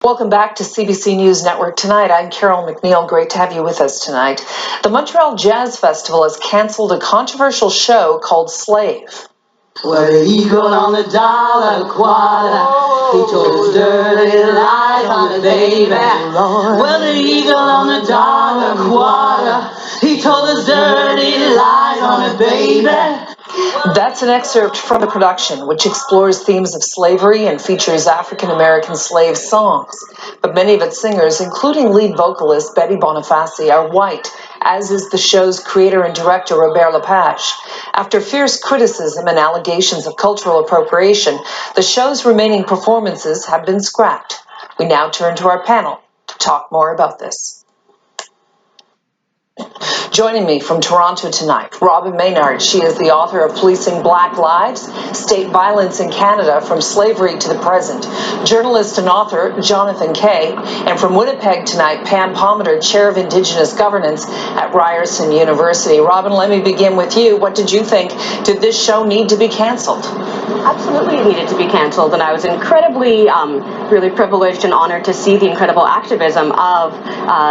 Welcome back to CBC News Network Tonight. I'm Carol McNeil. Great to have you with us tonight. The Montreal Jazz Festival has canceled a controversial show called Slave. Well, the eagle on the dollar quarter, he told his dirty lies on the baby. Well, the eagle on the dollar quarter, he told his dirty lies on the baby. That's an excerpt from the production, which explores themes of slavery and features African-American slave songs. But many of its singers, including lead vocalist Betty Boniface, are white, as is the show's creator and director, Robert Lepage. After fierce criticism and allegations of cultural appropriation, the show's remaining performances have been scrapped. We now turn to our panel to talk more about this. Joining me from Toronto tonight, Robyn Maynard. She is the author of Policing Black Lives, State Violence in Canada from Slavery to the Present. Journalist and author Jonathan Kay. And from Winnipeg tonight, Pam Palmater, Chair of Indigenous Governance at Ryerson University. Robyn, let me begin with you. What did you think? Did this show need to be canceled? Absolutely, it needed to be canceled, and I was incredibly, really privileged and honored to see the incredible activism of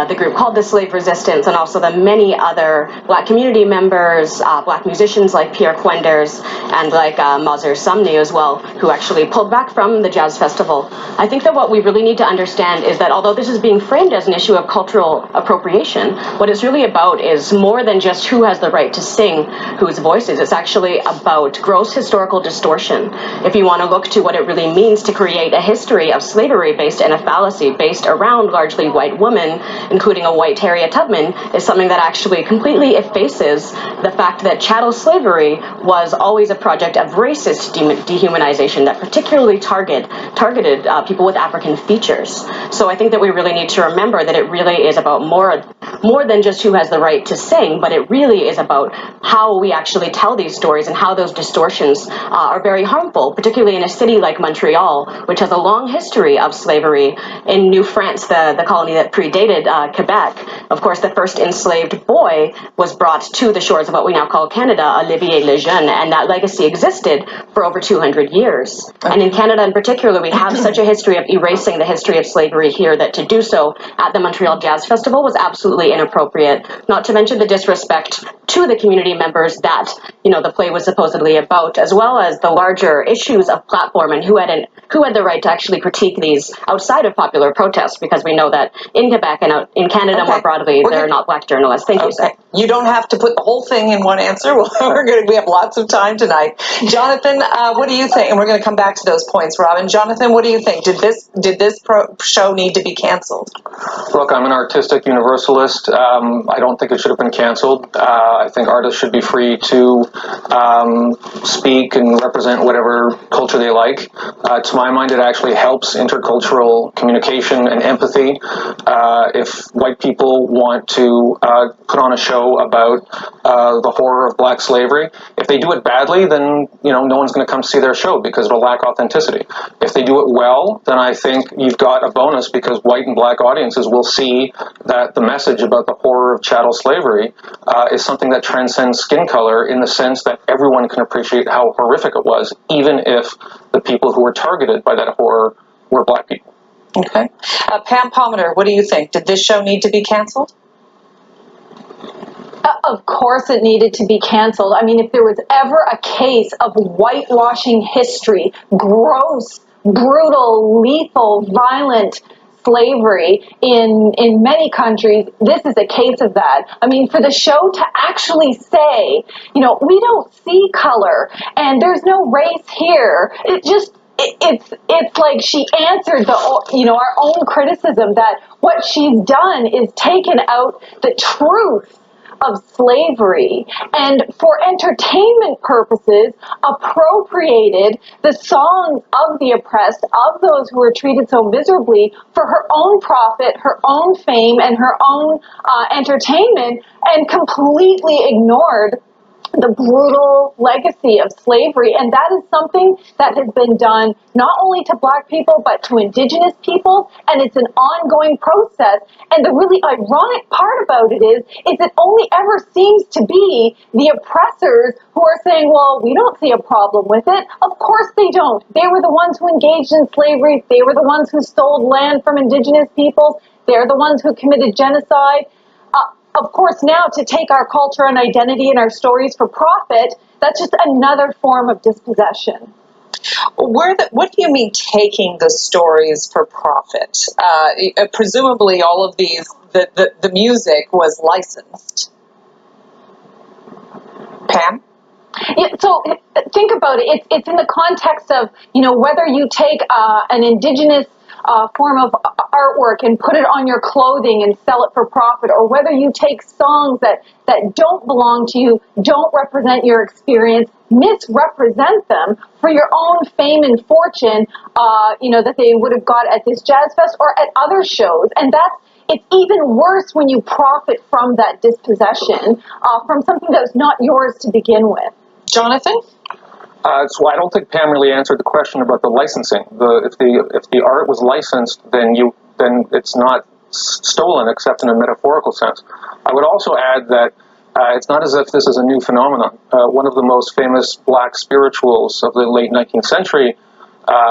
the group called the Slave Resistance, and also the many other Black community members, Black musicians like Pierre Quenders and like Mazur Sumney as well, who actually pulled back from the Jazz Festival. I think that what we really need to understand is that although this is being framed as an issue of cultural appropriation, what it's really about is more than just who has the right to sing whose voices. It's actually about gross historical distortion. If you want to look to what it really means to create a history of slavery based in a fallacy based around largely white women, including a white Harriet Tubman, is something that actually completely effaces the fact that chattel slavery was always a project of racist dehumanization that particularly targeted people with African features. So I think that we really need to remember that it really is about more than just who has the right to sing, but it really is about how we actually tell these stories and how those distortions are very harmful, particularly in a city like Montreal, which has a long history of slavery. In New France, the colony that predated Quebec, of course, the first enslaved boy was brought to the shores of what we now call Canada, Olivier Lejeune, and that legacy existed for over 200 years. And in Canada in particular, we have such a history of erasing the history of slavery here that to do so at the Montreal Jazz Festival was absolutely inappropriate, not to mention the disrespect to the community members that, the play was supposedly about, as well as the larger issues of platform and who had the right to actually critique these outside of popular protests, because we know that in Quebec and in Canada more broadly, there are not Black journalists. Thank you, sir. You don't have to put the whole thing in one answer. We have lots of time tonight. Jonathan, what do you think? And we're going to come back to those points, Robyn. Jonathan, what do you think? Did this show need to be canceled? Look, I'm an artistic universalist. I don't think it should have been canceled. I think artists should be free to speak and represent whatever culture they like. To my mind, it actually helps intercultural communication and empathy. If white people want to put on a show about the horror of Black slavery, if they do it badly, then no one's going to come see their show because it'll lack authenticity. If they do it well, then I think you've got a bonus, because white and Black audiences will see that the message about the horror of chattel slavery is something that transcends skin color, in the sense that everyone can appreciate how horrific it was, even if the people who were targeted by that horror were Black people. Okay. Pam Palmater, what do you think? Did this show need to be canceled? Of course it needed to be canceled. I mean, if there was ever a case of whitewashing history, gross, brutal, lethal, violent slavery in many countries, this is a case of that. I mean, for the show to actually say, we don't see color and there's no race here, it's like she answered our own criticism that what she's done is taken out the truth of slavery, and for entertainment purposes appropriated the songs of the oppressed, of those who were treated so miserably, for her own profit, her own fame, and her own entertainment, and completely ignored the brutal legacy of slavery. And that is something that has been done not only to Black people, but to Indigenous people. And it's an ongoing process. And the really ironic part about it is it only ever seems to be the oppressors who are saying, well, we don't see a problem with it. Of course they don't. They were the ones who engaged in slavery. They were the ones who stole land from Indigenous peoples. They're the ones who committed genocide. Of course, now to take our culture and identity and our stories for profit, that's just another form of dispossession. What do you mean taking the stories for profit? Presumably all of these, the music was licensed. Pam? Yeah, so think about it. It's in the context of, whether you take an Indigenous form of artwork and put it on your clothing and sell it for profit, or whether you take songs that don't belong to you, don't represent your experience, misrepresent them for your own fame and fortune, that they would have got at this jazz fest or at other shows. And it's even worse when you profit from that dispossession, from something that was not yours to begin with. Jonathan? So I don't think Pam really answered the question about the licensing. If the art was licensed, then it's not stolen, except in a metaphorical sense. I would also add that it's not as if this is a new phenomenon. One of the most famous Black spirituals of the late 19th century,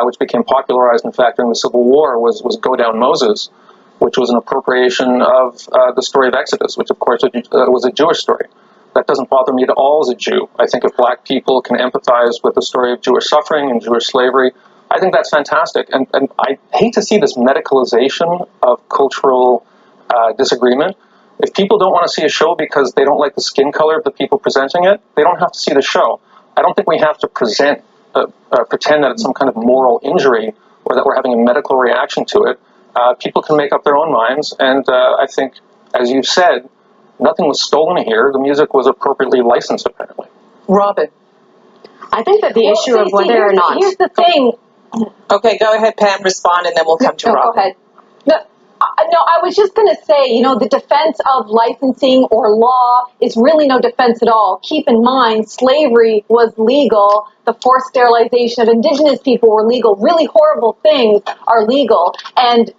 which became popularized, in fact, during the Civil War, was Go Down Moses, which was an appropriation of the story of Exodus, which, of course, was a Jewish story. That doesn't bother me at all as a Jew. I think if Black people can empathize with the story of Jewish suffering and Jewish slavery, I think that's fantastic. And I hate to see this medicalization of cultural disagreement. If people don't want to see a show because they don't like the skin color of the people presenting it, they don't have to see the show. I don't think we have to pretend that it's some kind of moral injury or that we're having a medical reaction to it. People can make up their own minds, and I think, as you've said, nothing was stolen here. The music was appropriately licensed, apparently. Robyn? I think that the issue of whether or not... Here's the thing. Okay, go ahead, Pam, respond, and then we'll come to Robyn. Go ahead. No, I was just going to say, the defense of licensing or law is really no defense at all. Keep in mind, slavery was legal. The forced sterilization of Indigenous people were legal. Really horrible things are legal. And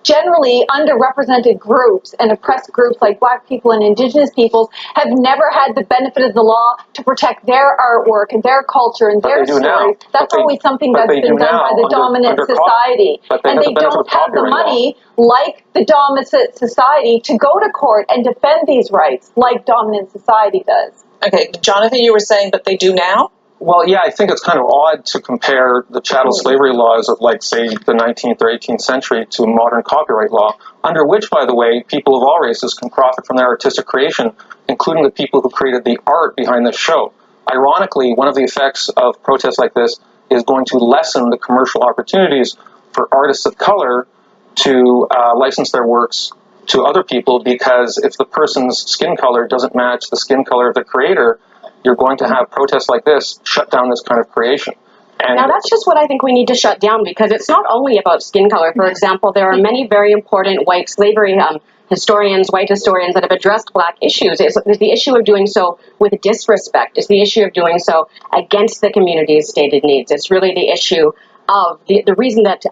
generally, underrepresented groups and oppressed groups like Black people and Indigenous peoples have never had the benefit of the law to protect their artwork and their culture and their stories. That's always something that's been done by the dominant society. And they don't have the money, like the dominant society, to go to court and defend these rights like dominant society does. Okay, Jonathan, you were saying that they do now? Well, yeah, I think it's kind of odd to compare the chattel slavery laws of, like, say, the 19th or 18th century to modern copyright law, under which, by the way, people of all races can profit from their artistic creation, including the people who created the art behind the show. Ironically, one of the effects of protests like this is going to lessen the commercial opportunities for artists of color to license their works to other people, because if the person's skin color doesn't match the skin color of the creator, you're going to have protests like this shut down this kind of creation. And now, that's just what I think we need to shut down, because it's not only about skin color. For example, there are many very important white slavery white historians that have addressed Black issues. It's the issue of doing so with disrespect. It's the issue of doing so against the community's stated needs. It's really the issue of the reason that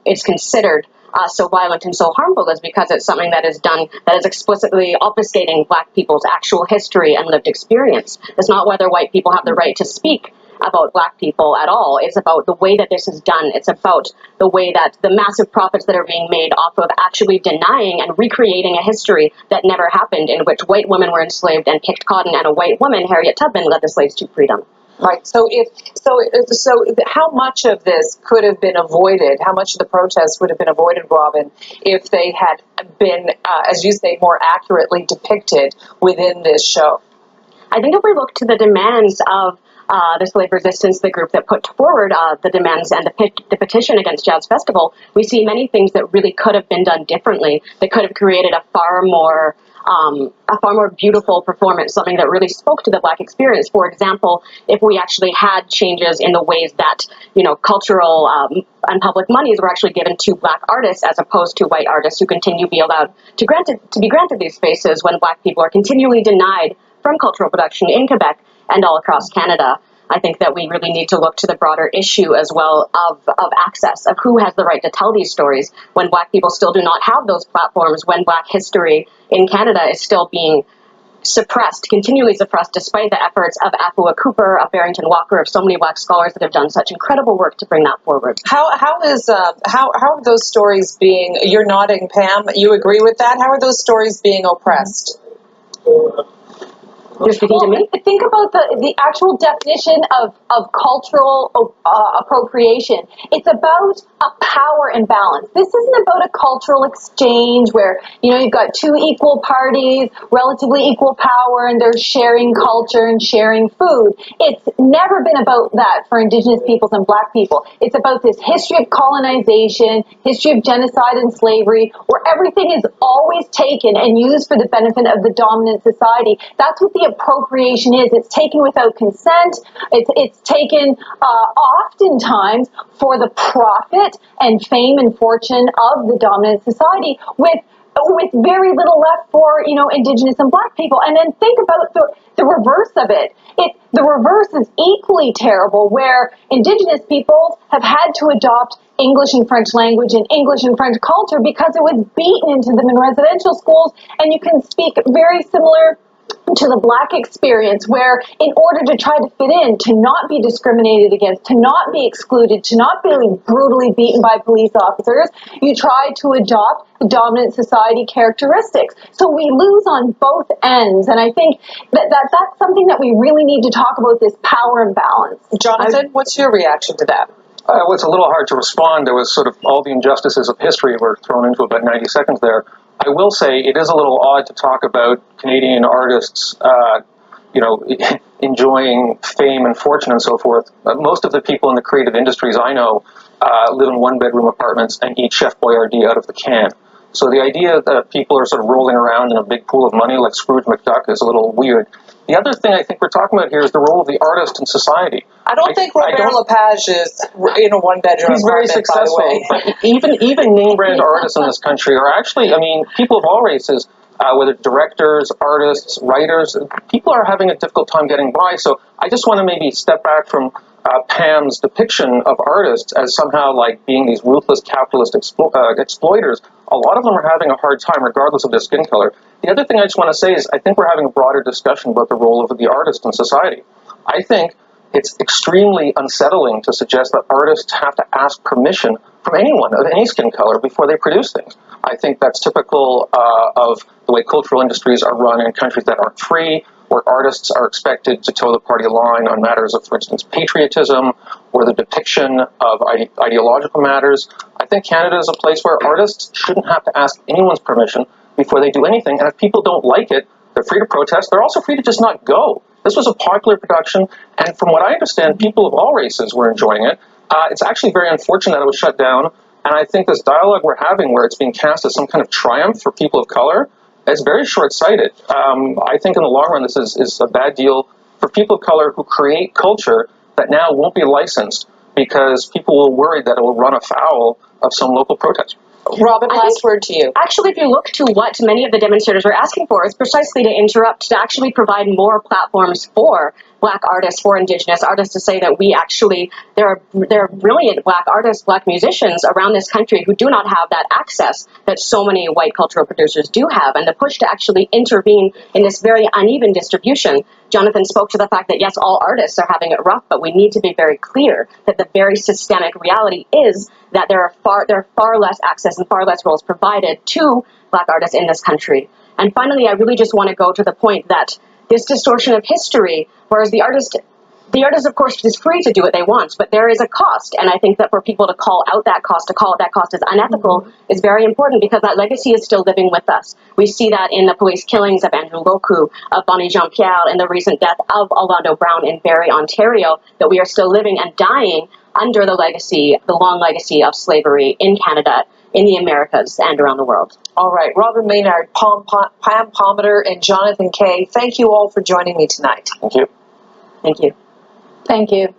it's considered so violent and so harmful is because it's something that is done that is explicitly obfuscating Black people's actual history and lived experience. It's not whether white people have the right to speak about Black people at all. It's about the way that this is done. It's about the way that the massive profits that are being made off of actually denying and recreating a history that never happened, in which white women were enslaved and picked cotton, and a white woman, Harriet Tubman, led the slaves to freedom. Right. So how much of this could have been avoided? How much of the protests would have been avoided, Robyn, if they had been, as you say, more accurately depicted within this show? I think if we look to the demands of the slave resistance, the group that put forward the demands and the petition against Jazz Festival, we see many things that really could have been done differently, that could have created a far more beautiful performance, something that really spoke to the Black experience. For example, if we actually had changes in the ways that, cultural and public monies were actually given to Black artists as opposed to white artists who continue to be allowed to be granted these spaces when Black people are continually denied from cultural production in Quebec and all across Canada. I think that we really need to look to the broader issue as well of access, of who has the right to tell these stories when Black people still do not have those platforms, when Black history in Canada is still being suppressed, continually suppressed, despite the efforts of Afua Cooper, of Barrington Walker, of so many Black scholars that have done such incredible work to bring that forward. How are those stories being? You're nodding, Pam. You agree with that? How are those stories being oppressed? You're speaking to me? Think about the actual definition of cultural appropriation. It's about a power imbalance. This isn't about a cultural exchange where, you've got two equal parties, relatively equal power, and they're sharing culture and sharing food. It's never been about that for Indigenous peoples and Black people. It's about this history of colonization, history of genocide and slavery, where everything is always taken and used for the benefit of the dominant society. That's what the appropriation is. It's taken without consent. It's taken oftentimes for the profit and fame and fortune of the dominant society, with very little left for Indigenous and Black people. And then think about the reverse of it. The reverse is equally terrible, where Indigenous peoples have had to adopt English and French language and English and French culture because it was beaten into them in residential schools. And you can speak very similar to the Black experience, where in order to try to fit in, to not be discriminated against, to not be excluded, to not be brutally beaten by police officers, you try to adopt the dominant society characteristics. So we lose on both ends, and I think that's something that we really need to talk about, this power imbalance. Jonathan, what's your reaction to that? Well, it's a little hard to respond. There was sort of all the injustices of history were thrown into about 90 seconds there. I will say it is a little odd to talk about Canadian artists, enjoying fame and fortune and so forth. Most of the people in the creative industries I know live in one-bedroom apartments and eat Chef Boyardee out of the can. So the idea that people are sort of rolling around in a big pool of money like Scrooge McDuck is a little weird. The other thing I think we're talking about here is the role of the artist in society. I don't think Robert Lepage is in a one-bedroom He's very successful. But even name-brand artists in this country are actually, people of all races, whether directors, artists, writers, people are having a difficult time getting by. So I just want to maybe step back from Pam's depiction of artists as somehow like being these ruthless capitalist exploiters. A lot of them are having a hard time regardless of their skin color. The other thing I just want to say is I think we're having a broader discussion about the role of the artist in society. I think it's extremely unsettling to suggest that artists have to ask permission from anyone of any skin color before they produce things. I think that's typical of the way cultural industries are run in countries that aren't free, where artists are expected to toe the party line on matters of, for instance, patriotism or the depiction of ideological matters. I think Canada is a place where artists shouldn't have to ask anyone's permission before they do anything. And if people don't like it, they're free to protest. They're also free to just not go. This was a popular production, and from what I understand, people of all races were enjoying it. It's actually very unfortunate that it was shut down, and I think this dialogue we're having where it's being cast as some kind of triumph for people of color is very short-sighted. I think in the long run this is a bad deal for people of color who create culture that now won't be licensed because people will worry that it will run afoul of some local protest. Robyn, last word to you. Actually, if you look to what many of the demonstrators were asking for, is precisely to interrupt, to actually provide more platforms for Black artists, for Indigenous artists, to say that there are brilliant Black artists, Black musicians around this country who do not have that access that so many white cultural producers do have, and the push to actually intervene in this very uneven distribution. Jonathan spoke to the fact that, yes, all artists are having it rough, but we need to be very clear that the very systemic reality is that there are far less access and far less roles provided to Black artists in this country. And finally, I really just want to go to the point that this distortion of history, whereas the artist, of course, is free to do what they want, but there is a cost. And I think that for people to call out that cost, to call out that cost as unethical, is very important, because that legacy is still living with us. We see that in the police killings of Andrew Loku, of Bonnie Jean-Pierre, and the recent death of Orlando Brown in Barrie, Ontario, that we are still living and dying under the long legacy of slavery in Canada, in the Americas, and around the world. All right. Robyn Maynard, Pam Palmater, and Jonathan Kay, thank you all for joining me tonight. Thank you. Thank you. Thank you.